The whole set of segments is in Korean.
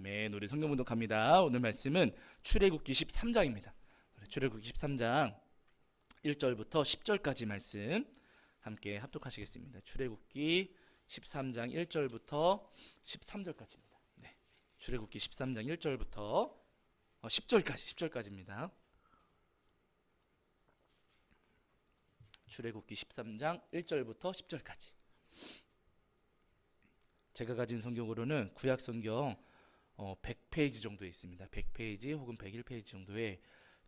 아멘. 우리 성경 문독합니다. 오늘 말씀은 출애굽기 13장입니다. 출애굽기 13장 1절부터 10절까지 말씀 함께 합독하시겠습니다. 출애굽기 13장 1절부터 13절까지입니다. 네. 출애굽기 13장 1절부터 10절까지입니다. 출애굽기 13장 1절부터 10절까지. 제가 가진 성경으로는 구약 성경 100페이지 정도에 있습니다. 100페이지 혹은 101페이지 정도에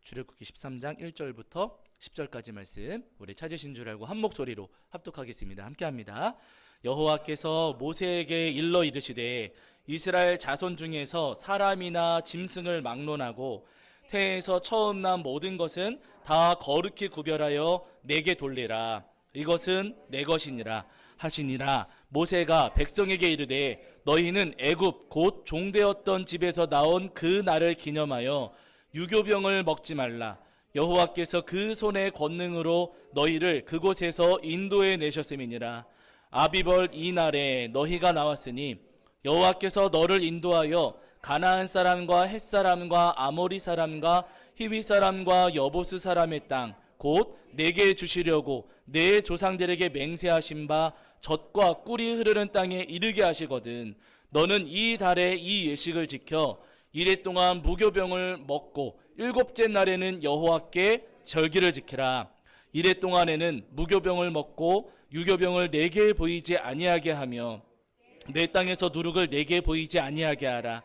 출애굽기 13장 1절부터 10절까지 말씀 우리 찾으신 줄 알고 한 목소리로 합독하겠습니다. 함께합니다. 여호와께서 모세에게 일러 이르시되 이스라엘 자손 중에서 사람이나 짐승을 막론하고 태에서 처음 난 모든 것은 다 거룩히 구별하여 내게 돌리라. 이것은 내 것이니라 하시니라. 모세가 백성에게 이르되 너희는 애굽 곧 종되었던 집에서 나온 그 날을 기념하여 유교병을 먹지 말라. 여호와께서 그 손의 권능으로 너희를 그곳에서 인도해 내셨음이니라. 아비벌 이 날에 너희가 나왔으니 여호와께서 너를 인도하여 가나안 사람과 헷 사람과 아모리 사람과 히위 사람과 여보스 사람의 땅 곧 내게 주시려고 내 조상들에게 맹세하신 바 젖과 꿀이 흐르는 땅에 이르게 하시거든. 너는 이 달에 이 예식을 지켜 이래 동안 무교병을 먹고 일곱째 날에는 여호와께 절기를 지키라. 이래 동안에는 무교병을 먹고 유교병을 내게 보이지 아니하게 하며 내 땅에서 누룩을 내게 보이지 아니하게 하라.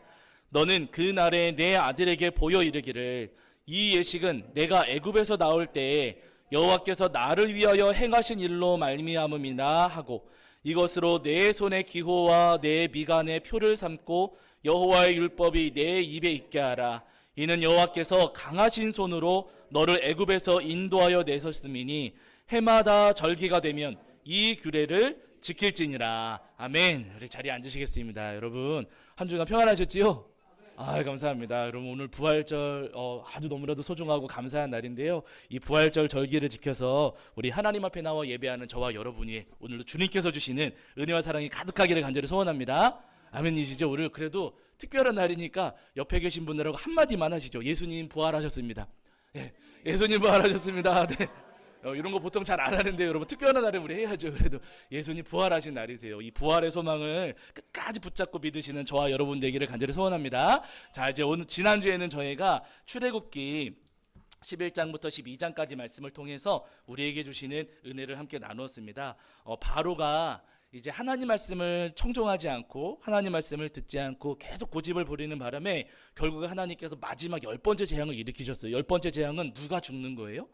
너는 그 날에 내 아들에게 보여 이르기를 이 예식은 내가 애굽에서 나올 때에 여호와께서 나를 위하여 행하신 일로 말미암음이나 하고 이것으로 내 손의 기호와 내 미간의 표를 삼고 여호와의 율법이 내 입에 있게 하라. 이는 여호와께서 강하신 손으로 너를 애굽에서 인도하여 내셨음이니 해마다 절기가 되면 이 규례를 지킬지니라. 아멘. 우리 자리에 앉으시겠습니다. 여러분 한 주간 평안하셨지요? 감사합니다. 여러분 오늘 부활절 아주 너무나도 소중하고 감사한 날인데요. 이 부활절 절기를 지켜서 우리 하나님 앞에 나와 예배하는 저와 여러분이 오늘도 주님께서 주시는 은혜와 사랑이 가득하기를 간절히 소원합니다. 아멘이시죠? 오늘 그래도 특별한 날이니까 옆에 계신 분들하고 한마디만 하시죠. 예수님 부활하셨습니다. 예수님 부활하셨습니다. 네. 이런 거 보통 잘 안 하는데 여러분 특별한 날에 우리 해야죠. 그래도 예수님 부활하신 날이세요. 이 부활의 소망을 끝까지 붙잡고 믿으시는 저와 여러분 되기를 간절히 소원합니다. 자, 이제 오늘 지난주에는 저희가 출애굽기 11장부터 12장까지 말씀을 통해서 우리에게 주시는 은혜를 함께 나누었습니다. 바로가 이제 하나님 말씀을 청종하지 않고 하나님 말씀을 듣지 않고 계속 고집을 부리는 바람에 결국 하나님께서 마지막 10번째 재앙을 일으키셨어요. 10번째 재앙은 누가 죽는 거예요?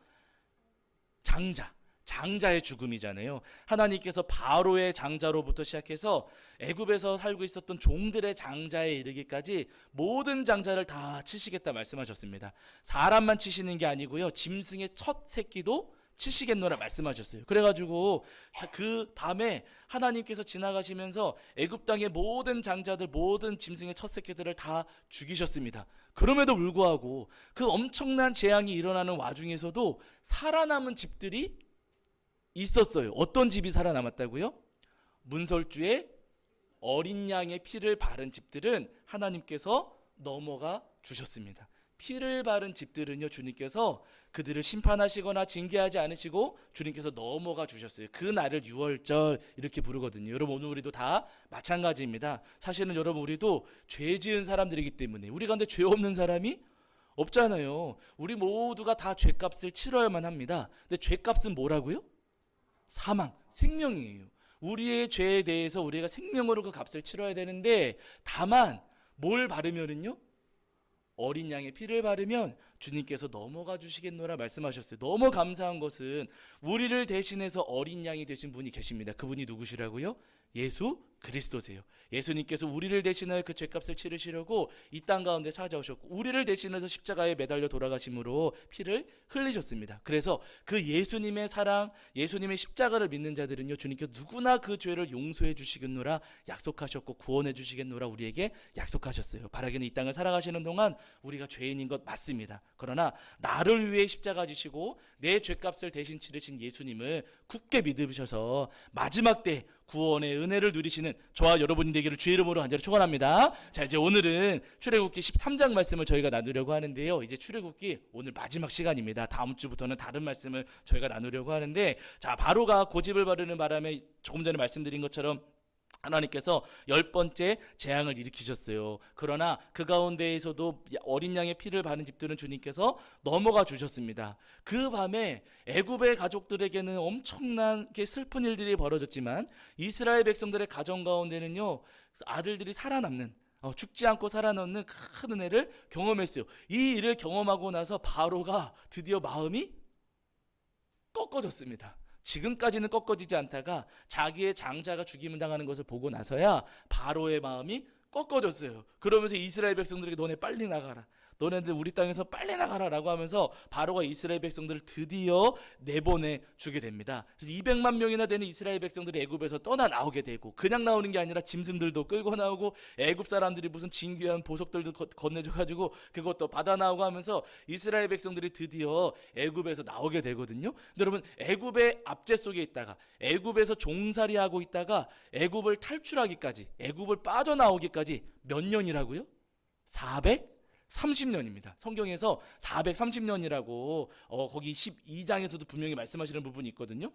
장자의 죽음이잖아요. 하나님께서 바로의 장자로부터 시작해서 애굽에서 살고 있었던 종들의 장자에 이르기까지 모든 장자를 다 치시겠다 말씀하셨습니다. 사람만 치시는 게 아니고요. 짐승의 첫 새끼도 치시겠노라 말씀하셨어요. 그래가지고 그 밤에 하나님께서 지나가시면서 애굽 땅의 모든 장자들, 모든 짐승의 첫 새끼들을 다 죽이셨습니다. 그럼에도 불구하고 그 엄청난 재앙이 일어나는 와중에서도 살아남은 집들이 있었어요. 어떤 집이 살아남았다고요? 문설주에 어린 양의 피를 바른 집들은 하나님께서 넘어가 주셨습니다. 피를 바른 집들은요, 주님께서 그들을 심판하시거나 징계하지 않으시고 주님께서 넘어가 주셨어요. 그 날을 유월절 이렇게 부르거든요. 여러분 오늘 우리도 다 마찬가지입니다. 사실은 여러분 우리도 죄 지은 사람들이기 때문에 우리 가운데 죄 없는 사람이 없잖아요. 우리 모두가 다 죄값을 치러야만 합니다. 근데 죄값은 뭐라고요? 사망, 생명이에요. 우리의 죄에 대해서 우리가 생명으로 그 값을 치러야 되는데 다만 뭘 바르면은요? 어린 양의 피를 바르면 주님께서 넘어가 주시겠노라 말씀하셨어요. 너무 감사한 것은 우리를 대신해서 어린 양이 되신 분이 계십니다. 그분이 누구시라고요? 예수 그리스도세요. 예수님께서 우리를 대신하여 그 죄값을 치르시려고 이 땅 가운데 찾아오셨고 우리를 대신해서 십자가에 매달려 돌아가심으로 피를 흘리셨습니다. 그래서 그 예수님의 사랑, 예수님의 십자가를 믿는 자들은요, 주님께서 누구나 그 죄를 용서해 주시겠노라 약속하셨고 구원해 주시겠노라 우리에게 약속하셨어요. 바라기는 이 땅을 살아가시는 동안 우리가 죄인인 것 맞습니다. 그러나 나를 위해 십자가 지시고 내 죄값을 대신 치르신 예수님을 굳게 믿으셔서 마지막 때 구원의 은혜를 누리시는 저와 여러분이 되기를 주의 이름으로 간절히 축원합니다. 자, 이제 오늘은 출애굽기 13장 말씀을 저희가 나누려고 하는데요. 이제 출애굽기 오늘 마지막 시간입니다. 다음 주부터는 다른 말씀을 저희가 나누려고 하는데, 자, 바로가 고집을 바르는 바람에 조금 전에 말씀드린 것처럼 하나님께서 10번째 재앙을 일으키셨어요. 그러나 그 가운데에서도 어린 양의 피를 바른 집들은 주님께서 넘어가 주셨습니다. 그 밤에 애굽의 가족들에게는 엄청나게 슬픈 일들이 벌어졌지만 이스라엘 백성들의 가정 가운데는요, 아들들이 살아남는, 죽지 않고 살아남는 큰 은혜를 경험했어요. 이 일을 경험하고 나서 바로가 드디어 마음이 꺾어졌습니다. 지금까지는 꺾어지지 않다가 자기의 장자가 죽임을 당하는 것을 보고 나서야 바로의 마음이 꺾어졌어요. 그러면서 이스라엘 백성들에게 너네 빨리 나가라, 너네들 우리 땅에서 빨리 나가라 라고 하면서 바로가 이스라엘 백성들을 드디어 내보내 주게 됩니다. 그래서 200만 명이나 되는 이스라엘 백성들이 애굽에서 떠나 나오게 되고, 그냥 나오는 게 아니라 짐승들도 끌고 나오고 애굽 사람들이 무슨 진귀한 보석들도 건네줘가지고 그것도 받아 나오고 하면서 이스라엘 백성들이 드디어 애굽에서 나오게 되거든요. 여러분, 애굽의 압제 속에 있다가 애굽에서 종살이하고 있다가 애굽을 탈출하기까지, 애굽을 빠져나오기까지 몇 년이라고요? 430년입니다. 성경에서 430년이라고 거기 12장에서도 분명히 말씀하시는 부분이 있거든요.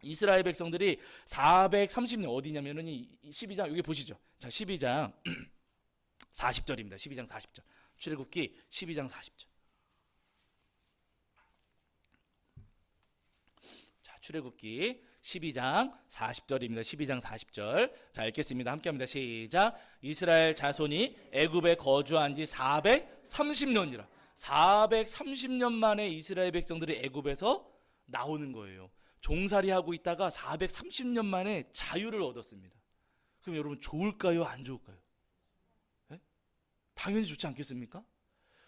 이스라엘 백성들이 430년 어디냐면은 이 12장 여기 보시죠. 자, 12장 40절입니다. 12장 40절. 출애굽기 12장 40절. 자, 출애굽기 12장 40절입니다. 12장 40절. 자, 읽겠습니다. 함께 합니다. 시작. 이스라엘 자손이 애굽에 거주한 지 430년이라. 430년 만에 이스라엘 백성들이 애굽에서 나오는 거예요. 종살이하고 있다가 430년 만에 자유를 얻었습니다. 그럼 여러분, 좋을까요? 안 좋을까요? 네? 당연히 좋지 않겠습니까?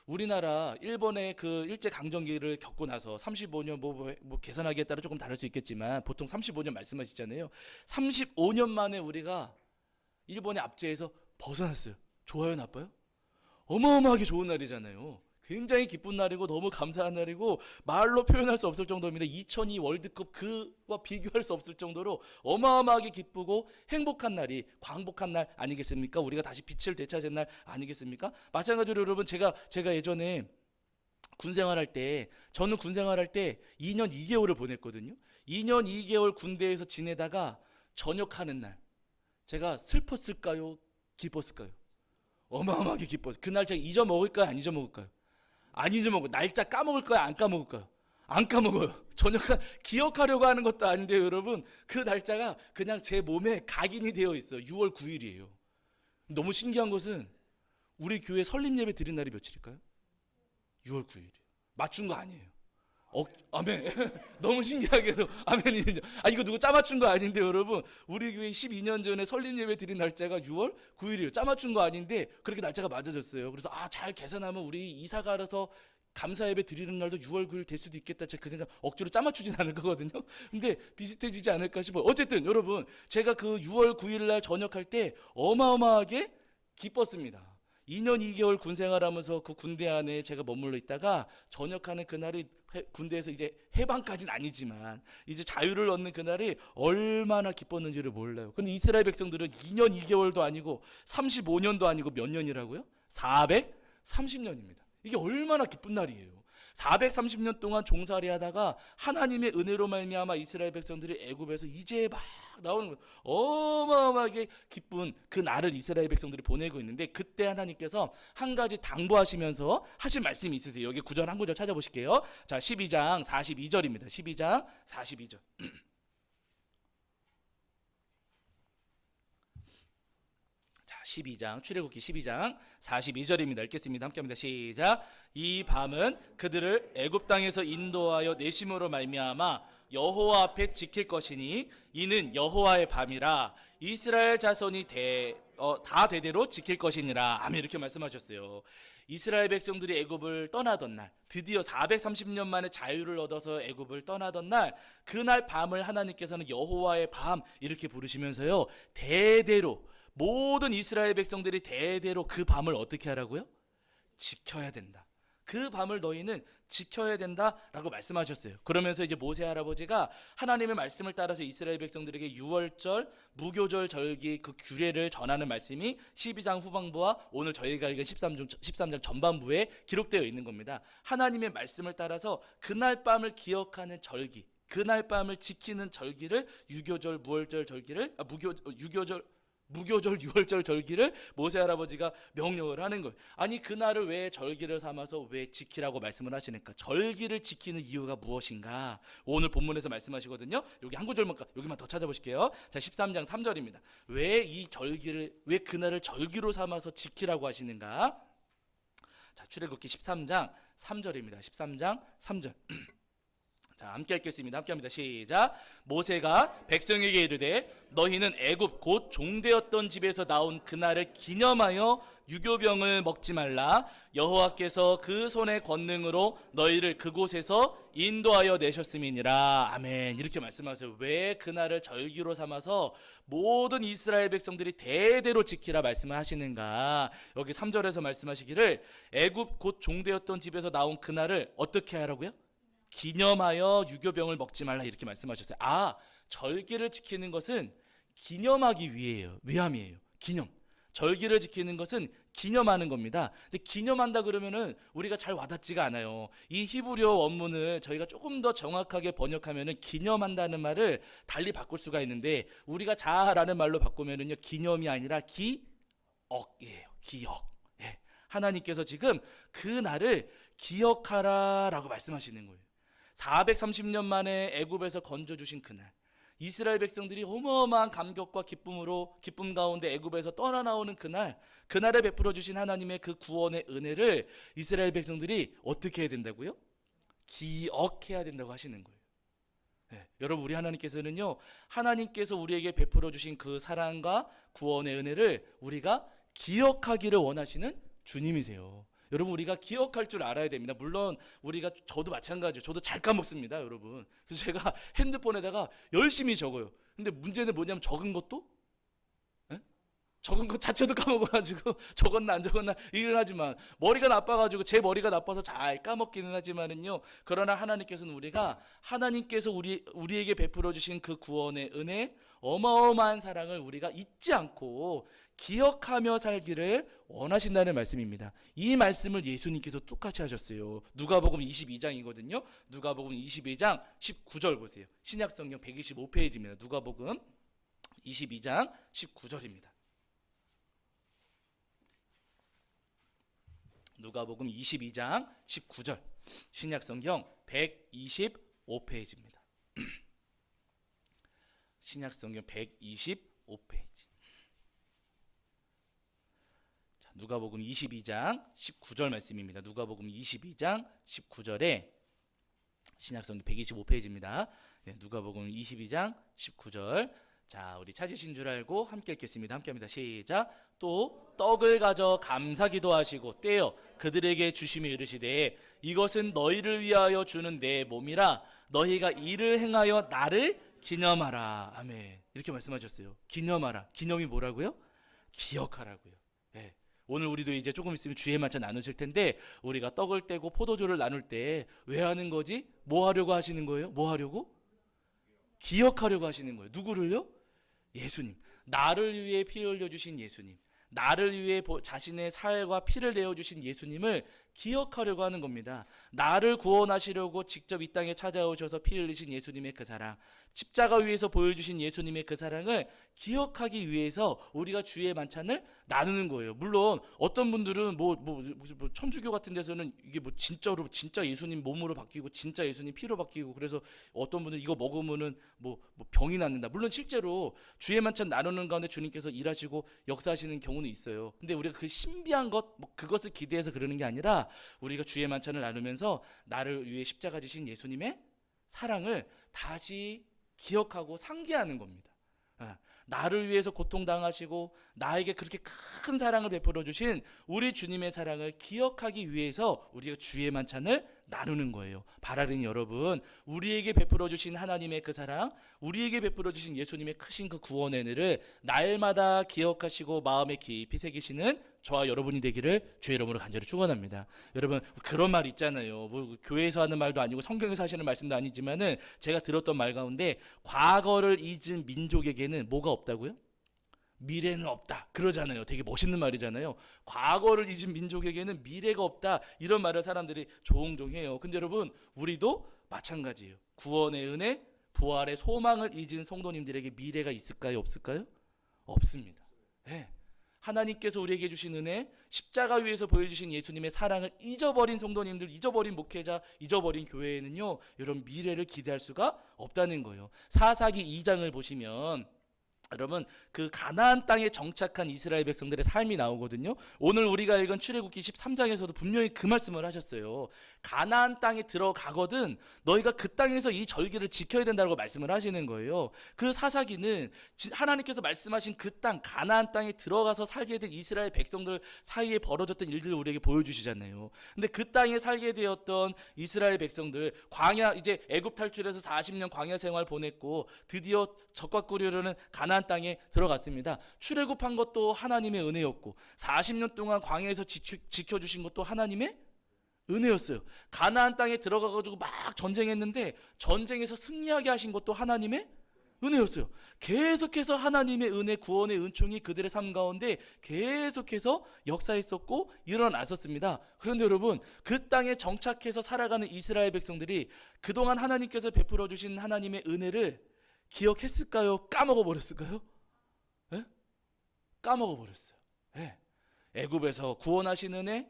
우리나라 일본의 그 일제 강점기를 겪고 나서 35년 뭐 계산하기에 따라 조금 다를 수 있겠지만 보통 35년 말씀하시잖아요. 35년 만에 우리가 일본의 압제에서 벗어났어요. 좋아요, 나빠요? 어마어마하게 좋은 날이잖아요. 굉장히 기쁜 날이고 너무 감사한 날이고 말로 표현할 수 없을 정도입니다. 2002 월드컵 그와 비교할 수 없을 정도로 어마어마하게 기쁘고 행복한 날이 광복한 날 아니겠습니까? 우리가 다시 빛을 되찾은 날 아니겠습니까? 마찬가지로 여러분, 제가 예전에 저는 군 생활할 때 2년 2개월을 보냈거든요. 2년 2개월 군대에서 지내다가 전역하는 날, 제가 슬펐을까요? 기뻤을까요? 어마어마하게 기뻤어요. 그날 제가 잊어먹을까요? 안 잊어먹을까요? 안 잊어먹어요. 날짜 까먹을까요? 안 까먹을까요? 안 까먹어요. 전역한, 기억하려고 하는 것도 아닌데 여러분, 그 날짜가 그냥 제 몸에 각인이 되어 있어요. 6월 9일이에요. 너무 신기한 것은 우리 교회 설립 예배 드린 날이 며칠일까요? 6월 9일이에요. 맞춘 거 아니에요. 아멘. 너무 신기하게도 아멘이죠. 이거 누구 짜맞춘 거 아닌데 여러분, 우리 교회 12년 전에 설립 예배 드린 날짜가 6월 9일이에요. 짜맞춘 거 아닌데 그렇게 날짜가 맞아졌어요. 그래서 잘 계산하면 우리 이사가 알아서 감사 예배 드리는 날도 6월 9일 될 수도 있겠다. 제가 그 생각 억지로 짜맞추진 않을 거거든요. 근데 비슷해지지 않을까 싶어요. 어쨌든 여러분, 제가 그 6월 9일 날 전역할 때 어마어마하게 기뻤습니다. 2년 2개월 군 생활하면서 그 군대 안에 제가 머물러 있다가 전역하는 그날이, 군대에서 이제 해방까지는 아니지만 이제 자유를 얻는 그날이 얼마나 기뻤는지를 몰라요. 근데 이스라엘 백성들은 2년 2개월도 아니고 35년도 아니고 몇 년이라고요? 430년입니다. 이게 얼마나 기쁜 날이에요. 430년 동안 종살이 하다가 하나님의 은혜로 말미암아 이스라엘 백성들이 애굽에서 이제 막 나오는 거예요. 어마어마하게 기쁜 그 날을 이스라엘 백성들이 보내고 있는데, 그때 하나님께서 한 가지 당부하시면서 하신 말씀이 있으세요. 여기 구절 한 구절 찾아보실게요. 자, 12장 42절입니다. 12장 42절. 자, 12장 출애굽기 12장 42절입니다. 읽겠습니다. 함께합니다. 시작. 이 밤은 그들을 애굽 땅에서 인도하여 내심으로 말미암아 여호와 앞에 지킬 것이니 이는 여호와의 밤이라 이스라엘 자손이 다 대대로 지킬 것이니라. 아멘. 이렇게 말씀하셨어요. 이스라엘 백성들이 애굽을 떠나던 날, 드디어 430년 만에 자유를 얻어서 애굽을 떠나던 날, 그날 밤을 하나님께서는 여호와의 밤 이렇게 부르시면서요, 대대로 모든 이스라엘 백성들이 대대로 그 밤을 어떻게 하라고요? 지켜야 된다. 그 밤을 너희는 지켜야 된다라고 말씀하셨어요. 그러면서 이제 모세 할아버지가 하나님의 말씀을 따라서 이스라엘 백성들에게 유월절, 무교절 절기 그 규례를 전하는 말씀이 12장 후반부와 오늘 저희가 읽은 13장 전반부에 기록되어 있는 겁니다. 하나님의 말씀을 따라서 그날 밤을 기억하는 절기, 그날 밤을 지키는 절기를 유교절, 무월절 절기를 무교절 유월절 절기를 모세 할아버지가 명령을 하는 거예요. 아니 그날을 왜 절기를 삼아서 왜 지키라고 말씀을 하시니까 절기를 지키는 이유가 무엇인가? 오늘 본문에서 말씀하시거든요. 여기 한 구절만 여기만 더 찾아보실게요. 자 13장 3절입니다. 왜 이 절기를 왜 그날을 절기로 삼아서 지키라고 하시는가? 자 출애굽기 13장 3절입니다. 13장 3절. 자 함께 읽겠습니다. 함께 합니다. 시작. 모세가 백성에게 이르되 너희는 애굽 곧 종되었던 집에서 나온 그날을 기념하여 유교병을 먹지 말라. 여호와께서 그 손의 권능으로 너희를 그곳에서 인도하여 내셨음이니라. 아멘. 이렇게 말씀하세요. 왜 그날을 절기로 삼아서 모든 이스라엘 백성들이 대대로 지키라 말씀을 하시는가? 여기 3절에서 말씀하시기를 애굽 곧 종되었던 집에서 나온 그날을 어떻게 하라고요? 기념하여 유교병을 먹지 말라 이렇게 말씀하셨어요. 아, 절기를 지키는 것은 기념하기 위함이에요. 기념. 절기를 지키는 것은 기념하는 겁니다. 근데 기념한다 그러면은 우리가 잘 와닿지가 않아요. 이 히브리어 원문을 저희가 조금 더 정확하게 번역하면은 기념한다는 말을 달리 바꿀 수가 있는데 우리가 자라는 말로 바꾸면은요 기념이 아니라 기억이에요. 기억. 예. 하나님께서 지금 그 날을 기억하라라고 말씀하시는 거예요. 430년 만에 애굽에서 건져 주신 그날, 이스라엘 백성들이 어마어마한 감격과 기쁨 가운데 애굽에서 떠나 나오는 그날에 베풀어 주신 하나님의 그 구원의 은혜를 이스라엘 백성들이 어떻게 해야 된다고요? 기억해야 된다고 하시는 거예요. 네, 여러분 우리 하나님께서는요, 하나님께서 우리에게 베풀어 주신 그 사랑과 구원의 은혜를 우리가 기억하기를 원하시는 주님이세요. 여러분 우리가 기억할 줄 알아야 됩니다. 물론 저도 마찬가지예요. 저도 잘 까먹습니다, 여러분. 그래서 제가 핸드폰에다가 열심히 적어요. 근데 문제는 뭐냐면 적은 것도 적은 것 자체도 까먹어가지고 적었나 안 적었나 이걸 하지만 머리가 나빠가지고 제 머리가 나빠서 잘 까먹기는 하지만은요. 그러나 하나님께서는 하나님께서 우리에게 베풀어 주신 그 구원의 은혜, 어마어마한 사랑을 우리가 잊지 않고 기억하며 살기를 원하신다는 말씀입니다. 이 말씀을 예수님께서 똑같이 하셨어요. 누가복음 22장이거든요. 누가복음 22장 19절 보세요. 신약성경 125페이지입니다. 누가복음 22장 19절입니다. 누가복음 22장 19절 신약성경 125페이지입니다. 신약성경 125페이지. 자, 누가복음 22장 19절 말씀입니다. 누가복음 22장 19절에 신약성경 125페이지입니다. 네, 누가복음 22장 19절. 자, 우리 찾으신 줄 알고 함께 읽겠습니다. 함께 합니다. 시작. 또 떡을 가져 감사기도 하시고 떼어 그들에게 주시며 이르시되 이것은 너희를 위하여 주는 내 몸이라 너희가 이를 행하여 나를 기념하라. 아멘. 이렇게 말씀하셨어요. 기념하라. 기념이 뭐라고요? 기억하라고요. 네. 오늘 우리도 이제 조금 있으면 주의 만찬 나누실 텐데 우리가 떡을 떼고 포도주를 나눌 때 왜 하는 거지? 뭐 하려고 하시는 거예요? 뭐 하려고? 기억하려고 하시는 거예요. 누구를요? 예수님. 나를 위해 피 흘려주신 예수님. 나를 위해 자신의 살과 피를 내어주신 예수님을 기억하려고 하는 겁니다. 나를 구원하시려고 직접 이 땅에 찾아오셔서 피 흘리신 예수님의 그 사랑, 십자가 위에서 보여주신 예수님의 그 사랑을 기억하기 위해서 우리가 주의 만찬을 나누는 거예요. 물론 어떤 분들은 뭐 천주교 같은 데서는 이게 뭐 진짜로 진짜 예수님 몸으로 바뀌고 진짜 예수님 피로 바뀌고 그래서 어떤 분들은 이거 먹으면은 뭐 병이 낫는다. 물론 실제로 주의 만찬 나누는 가운데 주님께서 일하시고 역사하시는 경우는 있어요. 근데 우리가 그 신비한 그것을 기대해서 그러는 게 아니라 우리가 주의 만찬을 나누면서 나를 위해 십자가 지신 예수님의 사랑을 다시 기억하고 상기하는 겁니다. 나를 위해서 고통당하시고 나에게 그렇게 큰 사랑을 베풀어 주신 우리 주님의 사랑을 기억하기 위해서 우리가 주의 만찬을 나누는 거예요. 바라는 여러분, 우리에게 베풀어 주신 하나님의 그 사랑, 우리에게 베풀어 주신 예수님의 크신 그 구원의 은혜를 날마다 기억하시고 마음에 깊이 새기시는 저와 여러분이 되기를 주의 이름으로 간절히 축원합니다. 여러분, 그런 말 있잖아요. 뭐 교회에서 하는 말도 아니고 성경에서 하시는 말씀도 아니지만은 제가 들었던 말 가운데 과거를 잊은 민족에게는 뭐가 없다고요? 미래는 없다 그러잖아요. 되게 멋있는 말이잖아요. 과거를 잊은 민족에게는 미래가 없다, 이런 말을 사람들이 종종 해요. 근데 여러분, 우리도 마찬가지예요. 구원의 은혜, 부활의 소망을 잊은 성도님들에게 미래가 있을까요? 없을까요? 없습니다. 네. 하나님께서 우리에게 주신 은혜, 십자가 위에서 보여주신 예수님의 사랑을 잊어버린 성도님들, 잊어버린 목회자, 잊어버린 교회에는요, 이런 미래를 기대할 수가 없다는 거예요. 사사기 2장을 보시면 여러분, 그 가나안 땅에 정착한 이스라엘 백성들의 삶이 나오거든요. 오늘 우리가 읽은 출애굽기 13장에서도 분명히 그 말씀을 하셨어요. 가나안 땅에 들어가거든 너희가 그 땅에서 이 절기를 지켜야 된다고 말씀을 하시는 거예요. 그 사사기는 하나님께서 말씀하신 그 땅, 가나안 땅에 들어가서 살게 된 이스라엘 백성들 사이에 벌어졌던 일들을 우리에게 보여주시잖아요. 근데 그 땅에 살게 되었던 이스라엘 백성들, 광야, 이제 애굽 탈출해서 40년 광야 생활 보냈고 드디어 적과 꾸려는 가나안 땅에 들어갔습니다. 출애굽한 것도 하나님의 은혜였고 40년 동안 광야에서 지켜주신 것도 하나님의 은혜였어요. 가나안 땅에 들어가가지고 막 전쟁했는데 전쟁에서 승리하게 하신 것도 하나님의 은혜였어요. 계속해서 하나님의 은혜, 구원의 은총이 그들의 삶 가운데 계속해서 역사했었고 일어났었습니다. 그런데 여러분, 그 땅에 정착해서 살아가는 이스라엘 백성들이 그동안 하나님께서 베풀어 주신 하나님의 은혜를 기억했을까요? 까먹어 버렸을까요? 네? 까먹어 버렸어요. 네. 애굽에서 구원하신 은혜,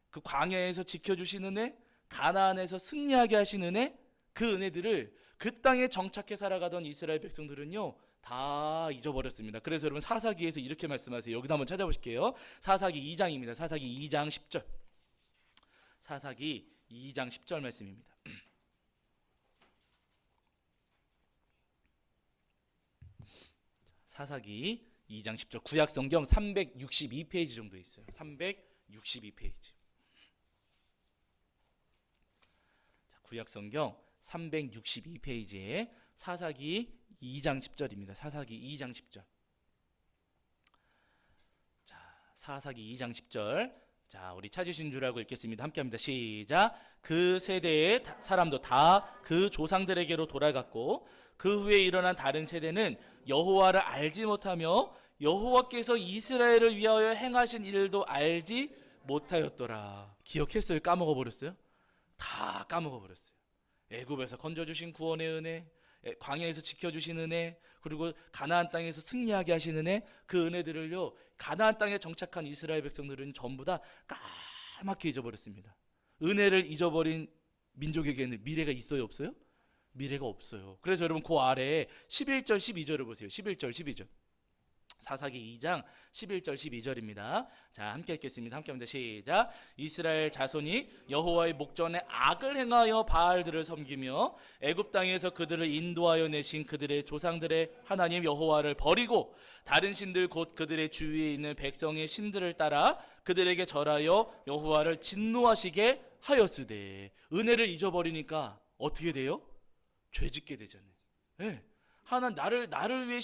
그 광야에서 지켜주신 은혜, 가나안에서 승리하게 하신 은혜, 그 은혜들을 그 땅에 정착해 살아가던 이스라엘 백성들은요 다 잊어버렸습니다. 그래서 여러분, 사사기에서 이렇게 말씀하세요. 여기도 한번 찾아보실게요. 사사기 2장입니다. 사사기 2장 10절. 사사기 2장 10절 말씀입니다. 사사기 2장 10절, 구약성경 362페이지 정도 있어요. 362페이지. 구약성경 362페이지에 사사기 2장 10절입니다. 사사기 2장 10절. 자, 사사기 2장 10절. 자, 우리 찾으신 줄 알고 읽겠습니다. 함께합니다. 시작. 그 세대의 사람도 다 그 조상들에게로 돌아갔고 그 후에 일어난 다른 세대는 여호와를 알지 못하며 여호와께서 이스라엘을 위하여 행하신 일도 알지 못하였더라. 기억했어요? 까먹어 버렸어요? 다 까먹어 버렸어요. 애굽에서 건져주신 구원의 은혜, 광야에서 지켜주신 은혜, 그리고 가나안 땅에서 승리하게 하신 은혜, 그 은혜들을요 가나안 땅에 정착한 이스라엘 백성들은 전부 다 까맣게 잊어버렸습니다. 은혜를 잊어버린 민족에게는 미래가 있어요, 없어요? 미래가 없어요. 그래서 여러분, 그 아래에 11절 12절을 보세요. 11절 12절. 사사기 2장 11절 12절입니다. 자, 함께 읽겠습니다. 함께 합니다. 시작. 이스라엘 자손이 여호와의 목전에 악을 행하여 바알들을 섬기며 애굽 땅에서 그들을 인도하여 내신 그들의 조상들의 하나님 여호와를 버리고 다른 신들 곧 그들의 주위에 있는 백성의 신들을 따라 그들에게 절하여 여호와를 진노하시게 하였으되. 은혜를 잊어버리니까 어떻게 돼요? 죄짓게 되잖아요. 네. 나를 위해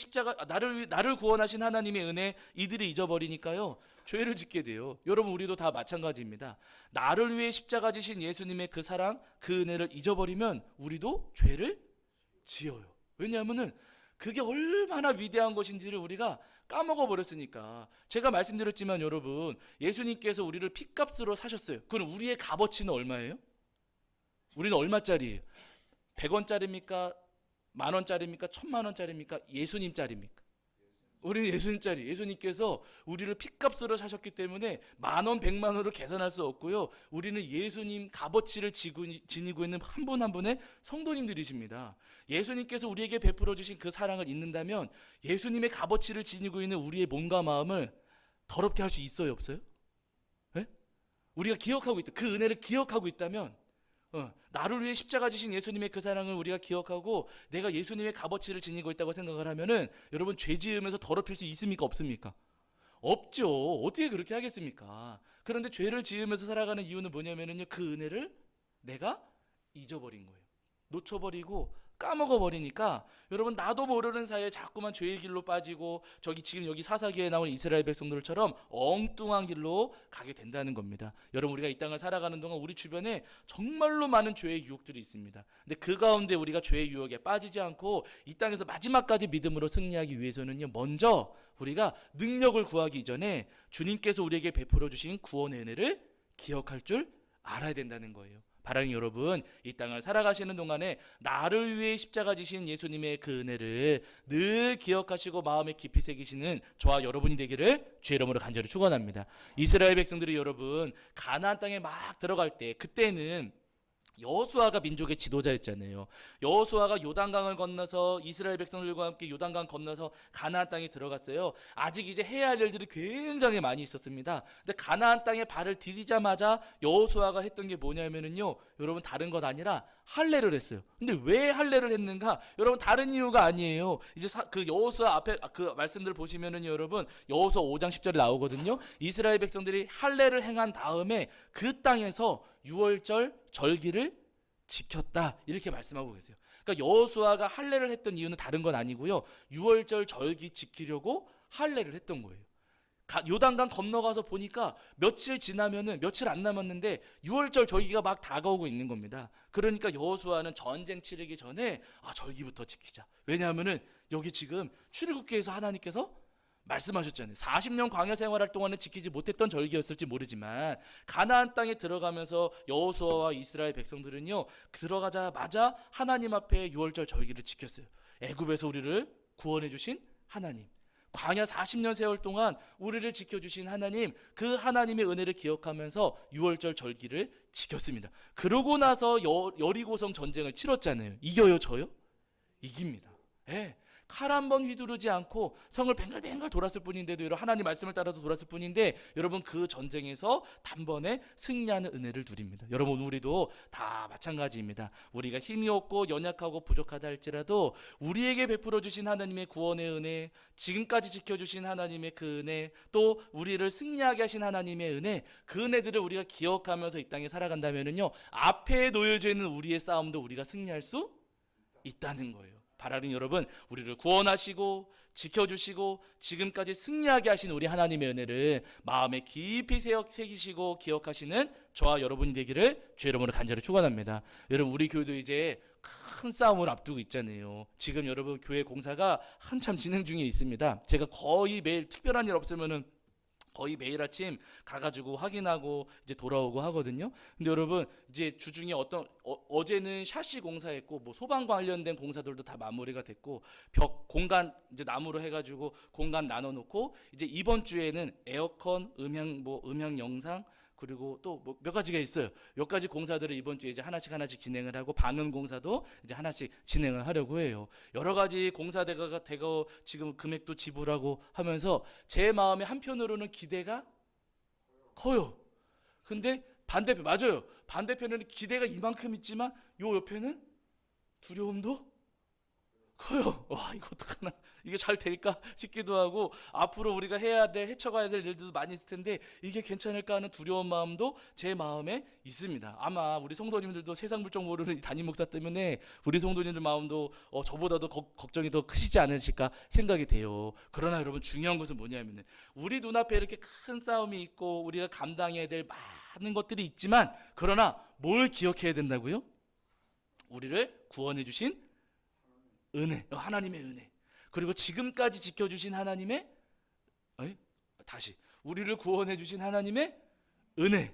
나를 구원하신 하나님의 은혜 이들이 잊어버리니까요 죄를 짓게 돼요. 여러분, 우리도 다 마찬가지입니다. 나를 위해 십자가 지신 예수님의 그 사랑, 그 은혜를 잊어버리면 우리도 죄를 지어요. 왜냐하면은 그게 얼마나 위대한 것인지를 우리가 까먹어 버렸으니까. 제가 말씀드렸지만 여러분, 예수님께서 우리를 핏값으로 사셨어요. 그럼 우리의 값어치는 얼마예요? 우리는 얼마짜리예요? 100원짜리입니까? 만원짜리입니까? 1000만원짜리입니까? 예수님짜리입니까? 우리는 예수님짜리. 예수님께서 우리를 핏값으로 사셨기 때문에 만원, 100만원으로 계산할 수 없고요. 우리는 예수님 값어치를 지니고 있는 한 분 한 분의 성도님들이십니다. 예수님께서 우리에게 베풀어 주신 그 사랑을 잊는다면 예수님의 값어치를 지니고 있는 우리의 몸과 마음을 더럽게 할 수 있어요, 없어요? 네? 우리가 기억하고 있다. 그 은혜를 기억하고 있다면 나를 위해 십자가 지신 예수님의 그 사랑을 우리가 기억하고 내가 예수님의 값어치를 지니고 있다고 생각을 하면은 여러분, 죄 지으면서 더럽힐 수 있습니까? 없습니까? 없죠. 어떻게 그렇게 하겠습니까? 그런데 죄를 지으면서 살아가는 이유는 뭐냐면은요, 그 은혜를 내가 잊어버린 거예요. 놓쳐버리고 까먹어버리니까 여러분 나도 모르는 사이에 자꾸만 죄의 길로 빠지고 저기 지금 여기 사사기에 나온 이스라엘 백성들처럼 엉뚱한 길로 가게 된다는 겁니다. 여러분 우리가 이 땅을 살아가는 동안 우리 주변에 정말로 많은 죄의 유혹들이 있습니다. 근데 그 가운데 우리가 죄의 유혹에 빠지지 않고 이 땅에서 마지막까지 믿음으로 승리하기 위해서는요, 먼저 우리가 능력을 구하기 이전에 주님께서 우리에게 베풀어 주신 구원의 은혜를 기억할 줄 알아야 된다는 거예요. 바라는 여러분, 이 땅을 살아가시는 동안에 나를 위해 십자가 지신 예수님의 그 은혜를 늘 기억하시고 마음에 깊이 새기시는 저와 여러분이 되기를 주의 이름으로 간절히 축원합니다. 이스라엘 백성들이 여러분 가나안 땅에 막 들어갈 때, 그때는 여호수아가 민족의 지도자였잖아요. 여호수아가 요단강을 건너서 이스라엘 백성들과 함께 요단강 건너서 가나안 땅에 들어갔어요. 아직 이제 해야 할 일들이 굉장히 많이 있었습니다. 근데 가나안 땅에 발을 디디자마자 여호수아가 했던 게 뭐냐면은요, 여러분 다른 것 아니라 할례를 했어요. 근데 왜 할례를 했는가? 여러분 다른 이유가 아니에요. 이제 그 여호수아 앞에 그 말씀들 보시면은요, 여러분 여호수아 5장 10절에 나오거든요. 이스라엘 백성들이 할례를 행한 다음에 그 땅에서 유월절 절기를 지켰다, 이렇게 말씀하고 계세요. 그러니까 여호수아가 할례를 했던 이유는 다른 건 아니고요, 유월절 절기 지키려고 할례를 했던 거예요. 요단강 건너가서 보니까 며칠 지나면은 며칠 안 남았는데 유월절 절기가 막 다가오고 있는 겁니다. 그러니까 여호수아는 전쟁 치르기 전에 절기부터 지키자. 왜냐하면은 여기 지금 출애굽기에서 하나님께서 말씀하셨잖아요. 40년 광야 생활할 동안에 지키지 못했던 절기였을지 모르지만 가나안 땅에 들어가면서 여호수아와 이스라엘 백성들은요, 들어가자마자 하나님 앞에 유월절 절기를 지켰어요. 애굽에서 우리를 구원해 주신 하나님, 광야 40년 세월 동안 우리를 지켜주신 하나님, 그 하나님의 은혜를 기억하면서 유월절 절기를 지켰습니다. 그러고 나서 여리고성 전쟁을 치렀잖아요. 이겨요, 져요? 이깁니다. 예. 칼 한 번 휘두르지 않고 성을 뱅글뱅글 돌았을 뿐인데도, 여러분 하나님 말씀을 따라서 돌았을 뿐인데, 여러분 그 전쟁에서 단번에 승리하는 은혜를 누립니다. 여러분 우리도 다 마찬가지입니다. 우리가 힘이 없고 연약하고 부족하다 할지라도 우리에게 베풀어 주신 하나님의 구원의 은혜, 지금까지 지켜주신 하나님의 그 은혜, 또 우리를 승리하게 하신 하나님의 은혜, 그 은혜들을 우리가 기억하면서 이 땅에 살아간다면요, 앞에 놓여져 있는 우리의 싸움도 우리가 승리할 수 있다는 거예요. 바라는 여러분, 우리를 구원하시고 지켜주시고 지금까지 승리하게 하신 우리 하나님의 은혜를 마음에 깊이 새기시고 기억하시는 저와 여러분이 되기를 주의 이름으로 간절히 축원합니다. 여러분 우리 교회도 이제 큰 싸움을 앞두고 있잖아요. 지금 여러분 교회 공사가 한참 진행 중에 있습니다. 제가 거의 매일 특별한 일 없으면은 거의 매일 아침 가가지고 확인하고 이제 돌아오고 하거든요. 근데 여러분 이제 주중에 어제는 샤시 공사했고, 뭐 소방 관련된 공사들도 다 마무리가 됐고, 벽 공간 이제 나무로 해가지고 공간 나눠놓고, 이제 이번 주에는 에어컨, 음향 영상, 그리고 또 뭐 몇 가지가 있어요. 몇 가지 공사들을 이번 주에 이제 하나씩 진행을 하고, 방음 공사도 이제 하나씩 진행을 하려고 해요. 여러 가지 공사대가 되고 지금 금액도 지불하고 하면서 제 마음에 한편으로는 기대가 커요. 근데 맞아요. 반대편에는 기대가 이만큼 있지만 요 옆에는 두려움도 커요. 와, 이거 어떡하나, 이게 잘 될까 싶기도 하고, 앞으로 우리가 헤쳐가야 될 일들도 많이 있을 텐데 이게 괜찮을까 하는 두려운 마음도 제 마음에 있습니다. 아마 우리 성도님들도 세상 물정 모르는 담임 목사 때문에 우리 성도님들 마음도 저보다도 걱정이 더 크시지 않으실까 생각이 돼요. 그러나 여러분 중요한 것은 뭐냐면, 우리 눈앞에 이렇게 큰 싸움이 있고 우리가 감당해야 될 많은 것들이 있지만, 그러나 뭘 기억해야 된다고요? 우리를 구원해 주신 은혜, 하나님의 은혜, 그리고 지금까지 지켜주신 하나님의 우리를 구원해 주신 하나님의 은혜,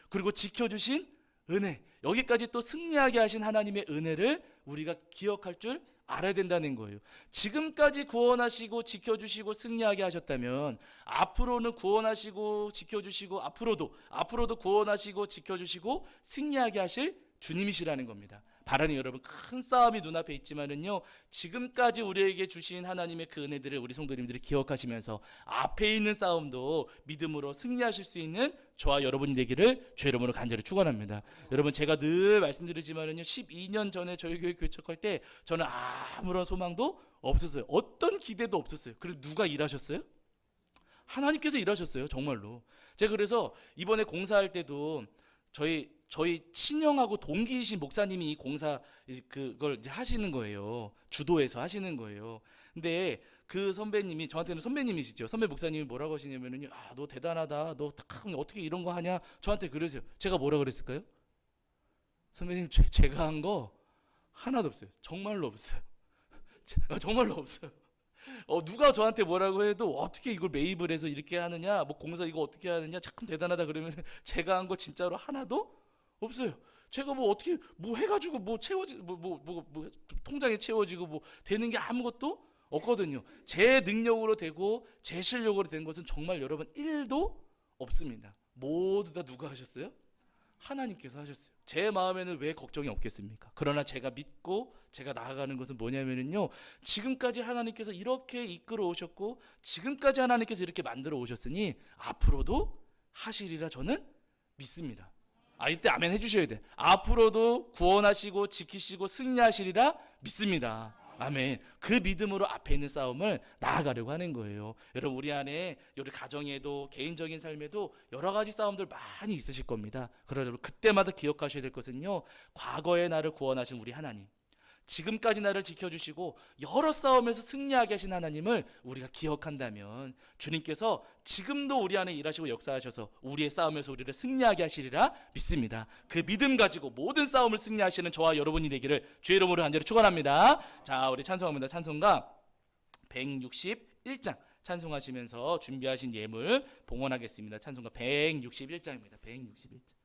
그리고 지켜주신 은혜, 여기까지 또 승리하게 하신 하나님의 은혜를 우리가 기억할 줄 알아야 된다는 거예요. 지금까지 구원하시고 지켜주시고 승리하게 하셨다면 앞으로는 구원하시고 지켜주시고 앞으로도 구원하시고 지켜주시고 승리하게 하실 주님이시라는 겁니다. 바라는 여러분, 큰 싸움이 눈앞에 있지만은요, 지금까지 우리에게 주신 하나님의 그 은혜들을 우리 성도님들이 기억하시면서 앞에 있는 싸움도 믿음으로 승리하실 수 있는 저와 여러분이 되기를 주의 이름으로 간절히 축원합니다. 여러분 제가 늘 말씀드리지만은요, 12년 전에 저희 교회 개척할 때 저는 아무런 소망도 없었어요. 어떤 기대도 없었어요. 그래서 누가 일하셨어요? 하나님께서 일하셨어요, 정말로. 제가 그래서 이번에 공사할 때도 저희 저희 친형하고 동기이신 목사님이 이 공사 그걸 이제 하시는 거예요. 주도해서 하시는 거예요. 근데 그 선배님이 저한테는 선배님이시죠. 선배 목사님이 뭐라고 하시냐면은요. 아, 너 대단하다. 너 어떻게 이런 거 하냐? 저한테 그러세요. 제가 뭐라 그랬을까요? 선배님 제가 한 거 하나도 없어요. 정말로 없어요. 정말로 없어요. 누가 저한테 뭐라고 해도 어떻게 이걸 매입을 해서 이렇게 하느냐, 뭐 공사 이거 어떻게 하느냐, 참 대단하다 그러면 제가 한 거 진짜로 하나도 없어요. 제가 뭐 어떻게 뭐 해가지고 뭐 채워지 뭐 통장에 채워지고 뭐 되는 게 아무것도 없거든요. 제 능력으로 되고 제 실력으로 된 것은 정말 여러분 1도 없습니다. 모두 다 누가 하셨어요? 하나님께서 하셨어요. 제 마음에는 왜 걱정이 없겠습니까? 그러나 제가 믿고 제가 나아가는 것은 뭐냐면요, 지금까지 하나님께서 이렇게 이끌어 오셨고 지금까지 하나님께서 이렇게 만들어 오셨으니 앞으로도 하시리라 저는 믿습니다. 이때 아멘 해주셔야 돼. 앞으로도 구원하시고 지키시고 승리하시리라 믿습니다. 아멘. 그 믿음으로 앞에 있는 싸움을 나아가려고 하는 거예요. 여러분, 우리 안에 우리 가정에도 개인적인 삶에도 여러 가지 싸움들 많이 있으실 겁니다. 그러나 여러분, 그때마다 기억하셔야 될 것은요, 과거에 나를 구원하신 우리 하나님, 지금까지 나를 지켜주시고 여러 싸움에서 승리하게 하신 하나님을 우리가 기억한다면 주님께서 지금도 우리 안에 일하시고 역사하셔서 우리의 싸움에서 우리를 승리하게 하시리라 믿습니다. 그 믿음 가지고 모든 싸움을 승리하시는 저와 여러분이 되기를 주의 이름으로 간절히 축원합니다. 자, 우리 찬송합니다. 찬송가 161장 찬송하시면서 준비하신 예물 봉헌하겠습니다. 찬송가 161장입니다. 161장.